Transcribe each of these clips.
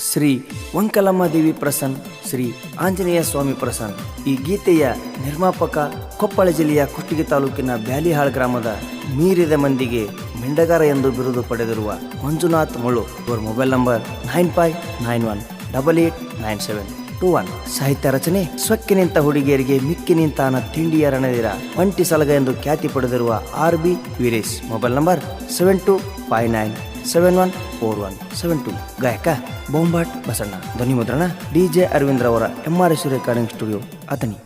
ಶ್ರೀ ವಂಕಲಮ್ಮ ದೇವಿ ಪ್ರಸನ್ನ, ಶ್ರೀ ಆಂಜನೇಯ ಸ್ವಾಮಿ ಪ್ರಸನ್ನ. ಈ ಗೀತೆಯ ನಿರ್ಮಾಪಕ ಕೊಪ್ಪಳ ಜಿಲ್ಲೆಯ ಕುಷ್ಟಗಿ ತಾಲೂಕಿನ ಬ್ಯಾಲಿಹಾಳ್ ಗ್ರಾಮದ ಮೀರಿದ ಮಂದಿಗೆ ಮಿಂಡಗಾರ ಎಂದು ಬಿರುದು ಪಡೆದಿರುವ ಮಂಜುನಾಥ್ ಮುಳ್ಳು. ಇವರ ಮೊಬೈಲ್ ನಂಬರ್ 9591889721. ಸಾಹಿತ್ಯ ರಚನೆ ಸ್ವಕ್ಕಿ ನಿಂತ ಹುಡುಗಿಯರಿಗೆ ಮಿಕ್ಕಿ ನಿಂತಾನ ತಿಂಡಿಯ ರಣದಿರ ಒಂಟಿ ಸಲಗ ಎಂದು ಖ್ಯಾತಿ ಪಡೆದಿರುವ RB ವೀರೇಶ್. Mobile number 7259714172. ಗಾಯಕ ಬೊಂಬಾಟ್ ಬಸಣ್ಣ. ಧ್ವನಿ ಮುದ್ರಣ DJ ಅರವಿಂದ್ರ ಅವರ MRS ರೆಕಾರ್ಡಿಂಗ್ ಸ್ಟುಡಿಯೋ ಅಥಣಿ.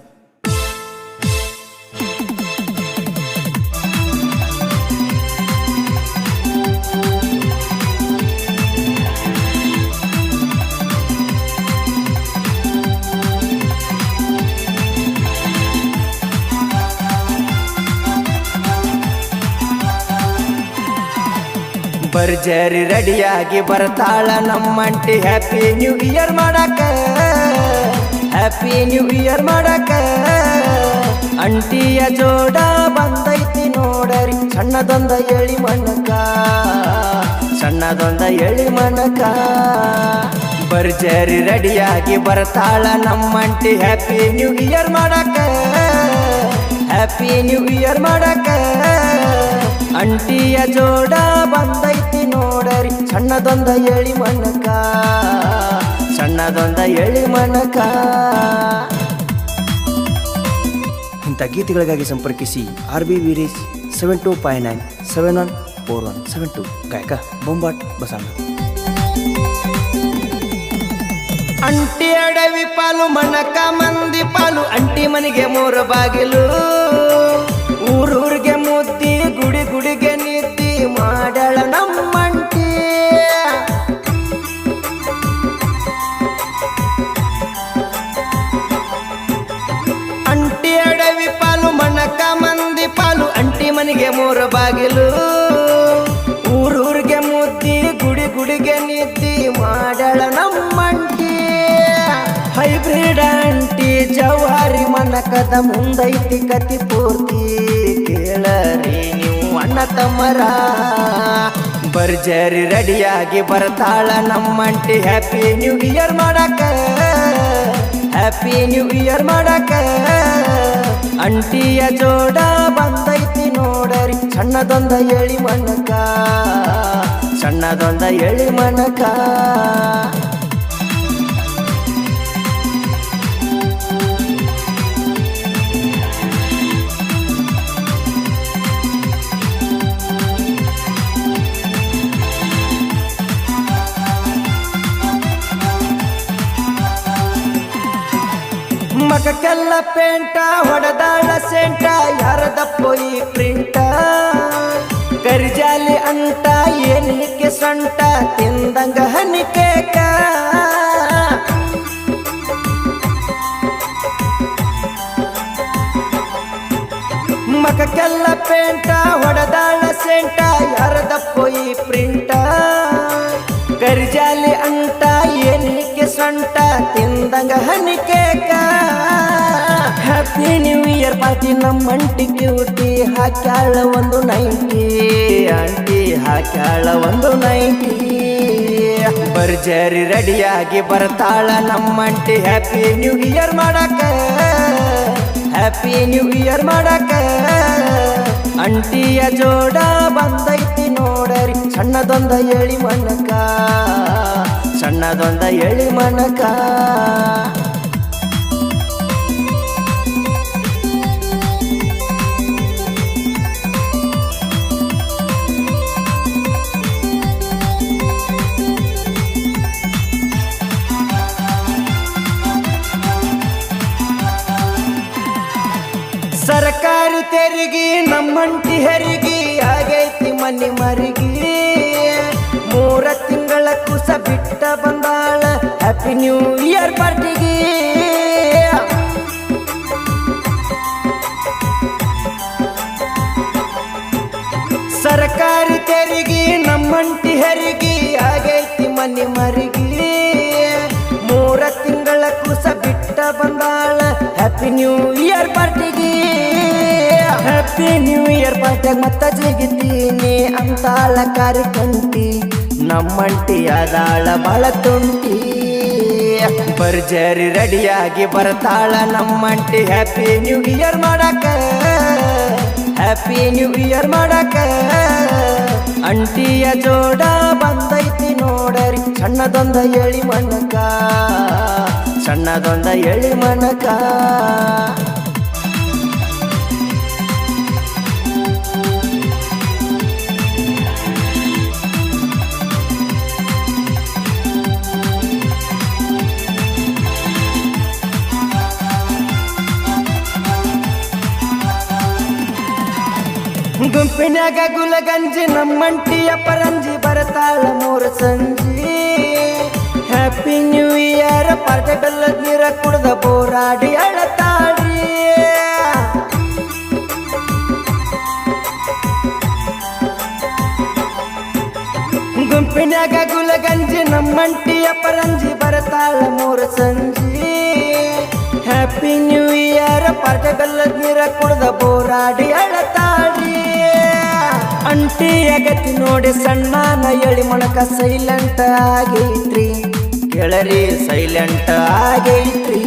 ಭರ್ಜರಿ ರೆಡಿಯಾಗಿ ಬರ್ತಾಳ ನಮ್ಮಂಟಿ ಹ್ಯಾಪಿ ನ್ಯೂ ಇಯರ್ ಮಾಡಕ, ಹ್ಯಾಪಿ ನ್ಯೂ ಇಯರ್ ಮಾಡಕ. ಅಂಟಿಯ ಜೋಡ ಬಂದೈತಿ ನೋಡರಿ ಸಣ್ಣದೊಂದ ಎಳಿ ಮಣಕ, ಸಣ್ಣದೊಂದ ಎಳಿ ಮಣಕ. ಭರ್ಜರಿ ರೆಡಿಯಾಗಿ ಬರ್ತಾಳ ನಮ್ಮಂಟಿ ಹ್ಯಾಪಿ ನ್ಯೂ ಇಯರ್ ಮಾಡಕ, ಹ್ಯಾಪಿ ನ್ಯೂ ಇಯರ್ ಮಾಡಕ. ಅಂಟಿಯ ಜೋಡ ಬಂದೈತಿ ನೋಡರಿ ಸಣ್ಣದೊಂದ ಎಳಿ ಮಣಕ, ಸಣ್ಣದೊಂದ ಎಳಿ ಮಣಕ. ಇಂಥ ಗೀತೆಗಳಿಗಾಗಿ ಸಂಪರ್ಕಿಸಿ RB ವೀರೇಶ್ 7259714172. ಗಾಯಕ ಬೊಂಬಾಟ್ ಬಸಣ್ಣ. ಅಂಟಿ ಅಡವಿ ಪಾಲು ಮಣಕ ಮಂದಿ ಪಾಲು, ಅಂಟಿ ಮನೆಗೆ 3 ಬಾಗಿಲು. ಊರೂರಿಗೆ ಮುದ್ದಿ ಗುಡಿ ಗುಡಿಗೆ ನಿದ್ದಿ ಮಾಡಳ ನಮ್ಮಂಟಿ. ಅಂಟಿ ಅಡವಿ ಪಾಲು ಮಣಕ ಮಂದಿ ಪಾಲು, ಅಂಟಿ ಮನೆಗೆ 3 ಬಾಗಿಲು. ಊರೂರಿಗೆ ಮುದ್ದಿ ಗುಡಿ ಗುಡಿಗೆ ನಿದ್ದಿ ಮಾಡಳ ನಮ್ಮಂಟಿ. ಹೈಬ್ರಿಡ್ ಅಂಟಿ ಜವಾರಿ ಮನಕದ ಮುಂದೈತಿ ಕತಿ ಪೂರ್ತಿ, ಕೇಳರಿ ನೀವು ಅಣ್ಣ ತಮ್ಮರ. ಭರ್ಜರಿ ರೆಡಿಯಾಗಿ ಬರ್ತಾಳ ನಮ್ಮಂಟಿ ಹ್ಯಾಪಿ ನ್ಯೂ ಇಯರ್ ಮಾಡಕ, ಹ್ಯಾಪಿ ನ್ಯೂ ಇಯರ್ ಮಾಡಕ. ಅಂಟಿಯ ಜೋಡ ಬಂದೈತಿ ನೋಡರಿ ಸಣ್ಣದೊಂದ ಎಳಿ ಮಣಕ, ಸಣ್ಣದೊಂದ ಎಳಿ ಮಣಕ. ಮಗಕ್ಕೆಲ್ಲ ಪೇಂಟ ಹೊಡೆದಾಳ ಸೆಂಟ, ಯಾರದ ಪೊಯಿ ಪ್ರಿಂಟ. ಕರಿಜಾಲಿ ಅಂಟ ಏನಿಕೆ ಸೊಂಟ, ತಿಂದಂಗ ಹನಿಕೇಕ. ಮಗಕ್ಕೆಲ್ಲ ಪೇಂಟ ಹೊಡೆದಾಳ ಸೆಂಟ, ಯಾರದ ಪೊಯಿ ಪ್ರಿಂಟ. ಕರಿಜಾಲಿ ಅಂಟ ಏನಿಕೆ ಸೊಂಟ, ತಿಂದಂಗ ಹನಿಕೇಕ. ಹ್ಯಾಪಿ ನ್ಯೂ ಇಯರ್ ಪಾರ್ಟಿ ನಮ್ಮಂಟಿ ಕ್ಯೂಟಿ, ಹಾಕ್ಯಾಳ ಒಂದು 90 ಆಂಟಿ, ಹಾಕ್ಯಾಳ ಒಂದು 90. ಭರ್ಜರಿ ರೆಡಿಯಾಗಿ ಬರ್ತಾಳ ನಮ್ಮಂಟಿ ಹ್ಯಾಪಿ ನ್ಯೂ ಇಯರ್ ಮಾಡಕ, ಹ್ಯಾಪಿ ನ್ಯೂ ಇಯರ್ ಮಾಡಕ. ಅಂಟಿಯ ಜೋಡ ಬಂದೈತಿ ನೋಡರಿ ಸಣ್ಣದೊಂದ ಎಳಿ ಮಣಕ, ಸಣ್ಣದೊಂದ ಎಳಿ ಮಣಕ. ಸರ್ಕಾರಿ ತೆರಿಗೆ ನಮ್ಮಂಟಿ ಹೆರಿಗೆ ಆಗೈತಿ ಮನಿ ಮರಿಗೆ. 3 ತಿಂಗಳ ಕುಸ ಬಿಟ್ಟ ಬಂದಾಳ ಹ್ಯಾಪಿ ನ್ಯೂ ಇಯರ್ ಪಾರ್ಟಿಗೆ. ಸರ್ಕಾರಿ ತೆರಿಗೆ ನಮ್ಮಂಟಿ ಹೆರಿಗೆ ಆಗೈತಿ ಮನಿ ಮರಿಗೆ. 3 ತಿಂಗಳ ಕುಸ ಬಿಟ್ಟ ಬಂದಾಳ ಹ್ಯಾಪಿ ನ್ಯೂ ಇಯರ್ ಪಾರ್ಟಿಗೆ. ಹ್ಯಾಪಿ ನ್ಯೂ ಇಯರ್ ಪಾರ್ಟಿಯಾಗ ಮತ್ತ ಜಿಗಿತೀನಿ ಅಂತಾಳ ಕಾರಿ ಕಂಟಿ. ನಮ್ಮಂಟಿ ಅದಾಳ ಬಾಳ ತುಂಟಿ ಭರ್ಜರಿ ರೆಡಿಯಾಗಿ ಬರ್ತಾಳ ನಮ್ಮಂಟಿ ಹ್ಯಾಪಿ ನ್ಯೂ ಇಯರ್ ಮಾಡಕ ಹ್ಯಾಪಿ ನ್ಯೂ ಇಯರ್ ಮಾಡಕ ಅಂಟಿಯ ಜೋಡ ಬಂದೈತಿ ನೋಡರಿ ಸಣ್ಣದೊಂದ ಎಳಿ ಮಣಕ ಸಣ್ಣದೊಂದ ಎಳಿ ಮಣಕ ಗುಂಪಿನ್ಯಾಗ ಗುಲಗಂಜಿ ನಮ್ಮಂಟಿಯ ಪರಂಜಿ ಬರ್ತಾಳ ಮೂರು ಸಂಜಿ ಹ್ಯಾಪಿ ನ್ಯೂ ಇಯರ್ ಪಾರ್ಟಿ ಬೆಲ್ಲದ ನೀರ ಕುಡ್ದ ಬೋರಾಡಿ ಅಳತಾಳ್ರಿ ಗುಂಪಿನ್ಯಾಗ ಗುಲಗಂಜಿ ನಮ್ಮಂಟಿಯ ಪರಂಜಿ ಬರ್ತಾಳ ಮೂರು ಸಂಜಿ ಹ್ಯಾಪಿ ನ್ಯೂ ಇಯರ್ ಪಾರ್ಟಿ ಬೆಲ್ಲದ ನೀರ ಕುಡ್ದ ಬೋರಾಡಿ ಅಳತಾಳ್ರಿ ಅಂಟಿ ಅಗತಿ ನೋಡಿ ಸಣ್ಣನ ಎಳಿ ಮೊಣಕ ಸೈಲೆಂಟ್ ಆಗೈತ್ರಿ ಕೆಳರಿ ಸೈಲೆಂಟ್ ಆಗೈತ್ರಿ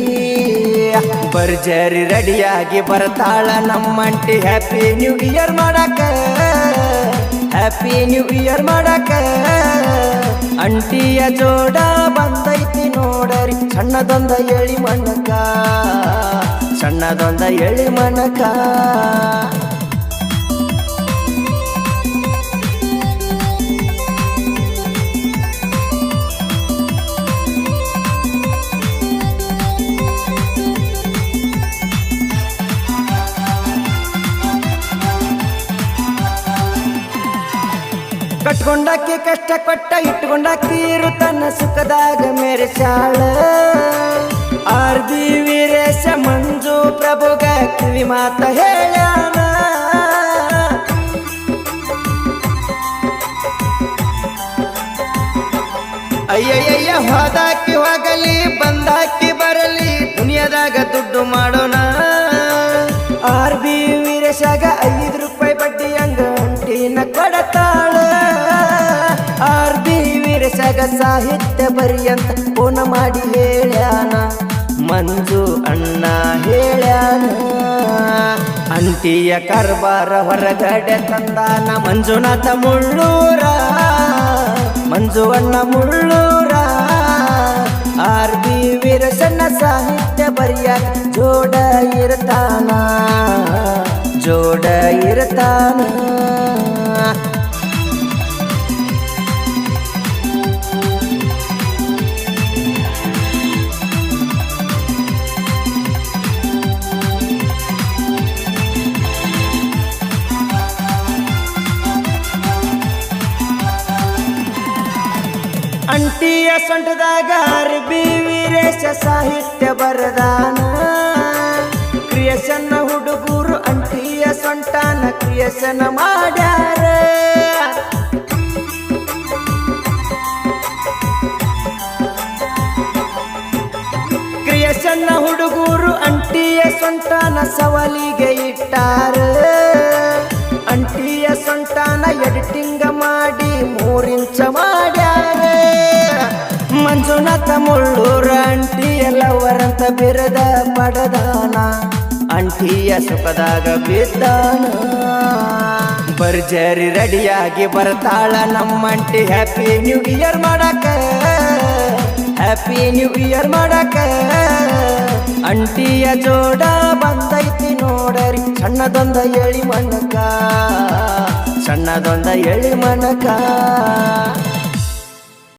ಭರ್ಜರಿ ರೆಡಿಯಾಗಿ ಬರ್ತಾಳ ನಮ್ಮಂಟಿ ಹ್ಯಾಪಿ ನ್ಯೂ ಇಯರ್ ಮಾಡಕ ಹ್ಯಾಪಿ ನ್ಯೂ ಇಯರ್ ಮಾಡಕ ಅಂಟಿಯ ಜೋಡ ಬಂದೈತಿ ನೋಡರಿ ಸಣ್ಣದೊಂದ ಎಳಿ ಮಣಕ ಸಣ್ಣದೊಂದ ಎಳಿ ಮಣಕ ಕಟ್ಕೊಂಡಾಕಿ ಕಷ್ಟಪಟ್ಟ ಇಟ್ಕೊಂಡಾಕಿ ಇರು ತನ್ನ ಸುಖದಾಗ ಮೆರೆಸಾಳ ಆರ್ ಬಿ ವೀರೇಶ ಮಂಜು ಪ್ರಭುಗ ಕಿವಿ ಮಾತ ಹೇಳ್ಯಾನ ಅಯ್ಯಯ್ಯ ಹೋದಾಕಿ ಹೋಗಲಿ ಬಂದಾಕಿ ಬರಲಿ ದುನಿಯಾದಾಗ ದುಡ್ಡು ಮಾಡೋಣ ಆರ್ ಬಿ ವೀರೇಶಾಗ 5 ರೂಪಾಯಿ ಬಡ್ಡಿ ಹಂಗ ಅಂಟಿನ ಕೊಡತಾಳ ಆರ್ ಬಿ ವೀರೇಶಾಗ ಸಾಹಿತ್ಯ ಬರಿ ಅಂತ ಫೋನ ಮಾಡಿ ಹೇಳ್ಯಾನ ಮಂಜು ಅಣ್ಣ ಹೇಳ್ಯಾನ ಅಂಟಿಯ ಕಾರ್ಬಾರ ಹೊರಗಡೆ ತಂದಾನ ಮಂಜುನಾಥ ಮುಳ್ಳೂರ ಮಂಜು ಅಣ್ಣ ಮುಳ್ಳೂರ ಆರ್ ಬಿ ವೀರೇಶನ ಸಾಹಿತ್ಯ ಬರಿಯ ಜೋಡ ಇರ್ತಾನ ಜೋಡ ಇರ್ತಾನ ಅಂಟಿಯ ಸೊಂಟದಾಗ ಆರ್ ಬಿ ವೀರೇಶ ಸಾಹಿತ್ಯ ಬರದಾನ ಕ್ರಿಯೇಷನ್ ಹುಡುಗರು ಅಂಟಿಯ ಸೊಂಟನ ಕ್ರಿಯೇಷನ್ ಮಾಡ್ಯಾರ ಕ್ರಿಯೇಷನ್ ಹುಡುಗರು ಅಂಟಿಯ ಸೊಂಟನ ಸವಾಲಿಗೆ ಇಟ್ಟಾರ ಅಂಟಿಯ ಸೊಂಟನ ಎಡಿಟಿಂಗ್ ಮಾಡಿ 3 ಇಂಚ ಮಾಡ್ಯಾರ ಮಂಜುನಾಥ ಮುಳ್ಳೂರ ಅಂಟಿಯ ಲವರಂತ ಬಿರದ ಪಡದಾನ ಅಂಟಿಯ ಸುಖದಾಗ ಬಿದ್ದಾನ ಭರ್ಜರಿ ರೆಡಿಯಾಗಿ ಬರ್ತಾಳ ನಮ್ಮಂಟಿ ಹ್ಯಾಪಿ ನ್ಯೂ ಇಯರ್ ಮಾಡಕ ಹ್ಯಾಪಿ ನ್ಯೂ ಇಯರ್ ಮಾಡಕ ಅಂಟಿಯ ಜೋಡ ಬಂದೈತಿ ನೋಡರಿ ಸಣ್ಣದೊಂದ ಎಳಿ ಮಣಕ ಸಣ್ಣದೊಂದ ಎಳಿ ಮಣಕ